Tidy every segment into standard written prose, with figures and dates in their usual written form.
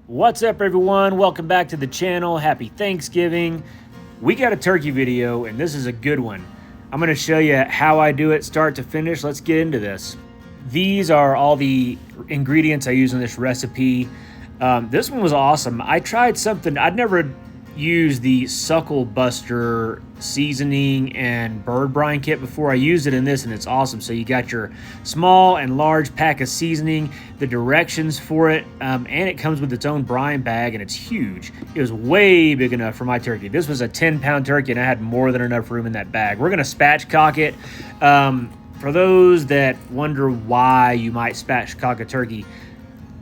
What's up, everyone? Welcome back to the channel. Happy Thanksgiving. We got a turkey video, and this is a good one. I'm going to show you how I do it start to finish. Let's get into this. These are all the ingredients I use in this recipe. This one was awesome. I tried something. I'd never used the Sucklebusters seasoning and bird brine kit before. I used it in this, and it's awesome. So you got your small and large pack of seasoning, the directions for it, and it comes with its own brine bag, and it's huge. It was way big enough for my turkey. This was a 10-pound turkey, and I had more than enough room in that bag. We're gonna spatchcock it. For those that wonder why you might spatchcock a turkey,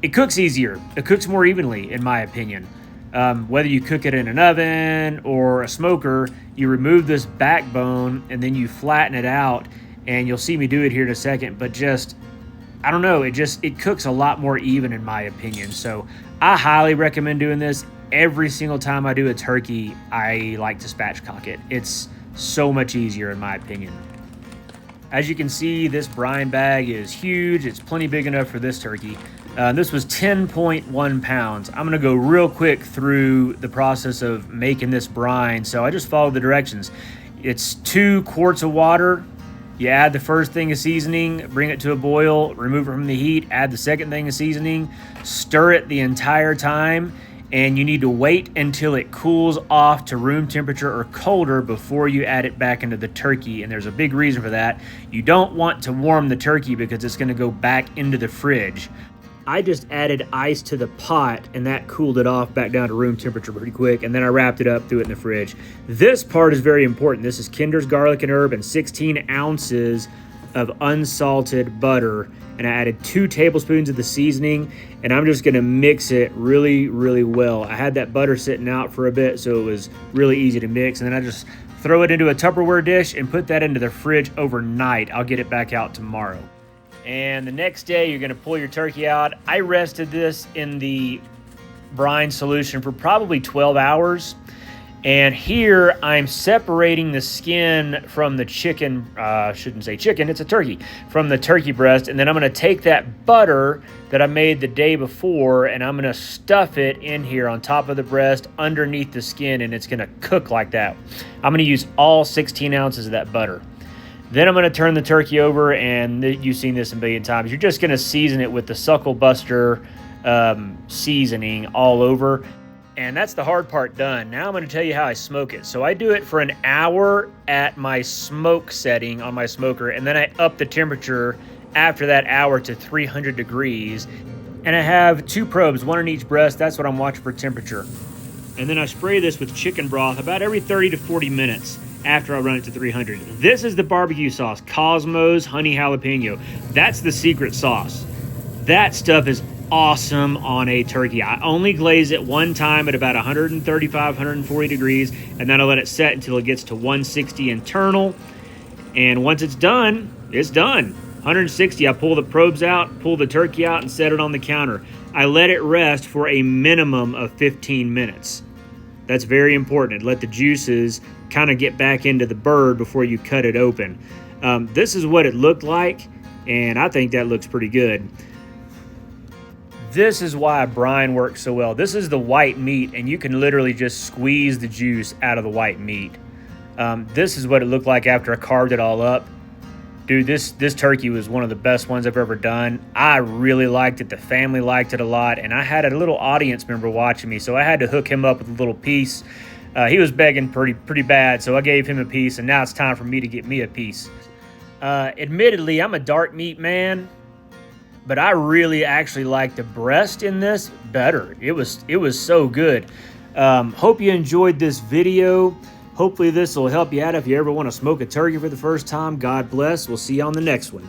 it cooks easier. It cooks more evenly, in my opinion. Whether you cook it in an oven or a smoker, you remove this backbone and then you flatten it out, and you'll see me do it here in a second, but just, I don't know, it cooks a lot more even in my opinion. So I highly recommend doing this. Every single time I do a turkey, I like to spatchcock it. It's so much easier in my opinion. As you can see, this brine bag is huge. It's plenty big enough for this turkey. This was 10.1 pounds. I'm gonna go real quick through the process of making this brine. So I just followed the directions. It's 2 quarts of water. You add the first thing of seasoning, bring it to a boil, remove it from the heat, add the second thing of seasoning, stir it the entire time, and you need to wait until it cools off to room temperature or colder before you add it back into the turkey. And there's a big reason for that. You don't want to warm the turkey because it's gonna go back into the fridge. I just added ice to the pot, and that cooled it off back down to room temperature pretty quick, and then I wrapped it up, threw it in the fridge. This part is very important. This is Kinder's garlic and herb and 16 ounces of unsalted butter, and I added 2 tablespoons of the seasoning, and I'm just gonna mix it really, really well. I had that butter sitting out for a bit, so it was really easy to mix, and then I just throw it into a Tupperware dish and put that into the fridge overnight. I'll get it back out tomorrow. And the next day, you're gonna pull your turkey out. I rested this in the brine solution for probably 12 hours. And here, I'm separating the skin from the chicken, shouldn't say chicken, it's a turkey, from the turkey breast. And then I'm gonna take that butter that I made the day before, and I'm gonna stuff it in here on top of the breast, underneath the skin, and it's gonna cook like that. I'm gonna use all 16 ounces of that butter. Then I'm going to turn the turkey over, and you've seen this a billion times. You're just going to season it with the Sucklebusters seasoning all over. And that's the hard part done. Now I'm going to tell you how I smoke it. So I do it for an hour at my smoke setting on my smoker, and then I up the temperature after that hour to 300 degrees. And I have 2 probes, 1 on each breast. That's what I'm watching for temperature. And then I spray this with chicken broth about every 30 to 40 minutes. After I run it to 300. This is the barbecue sauce, Kosmos Honey Jalapeno. That's the secret sauce. That stuff is awesome on a turkey. I only glaze it one time at about 135, 140 degrees, and then I let it set until it gets to 160 internal. And once it's done, it's done. 160, I pull the probes out, pull the turkey out, and set it on the counter. I let it rest for a minimum of 15 minutes. That's very important. Let the juices kind of get back into the bird before you cut it open. This is what it looked like, and I think that looks pretty good. This is why brine works so well. This is the white meat, and you can literally just squeeze the juice out of the white meat. This is what it looked like after I carved it all up. Dude, this turkey was one of the best ones I've ever done. I really liked it. The family liked it a lot, and I had a little audience member watching me, so I had to hook him up with a little piece. He was begging pretty bad, so I gave him a piece, and now it's time for me to get me a piece. Admittedly, I'm a dark meat man, but I really actually like the breast in this better. It was so good. Hope you enjoyed this video. Hopefully this will help you out if you ever want to smoke a turkey for the first time. God bless. We'll see you on the next one.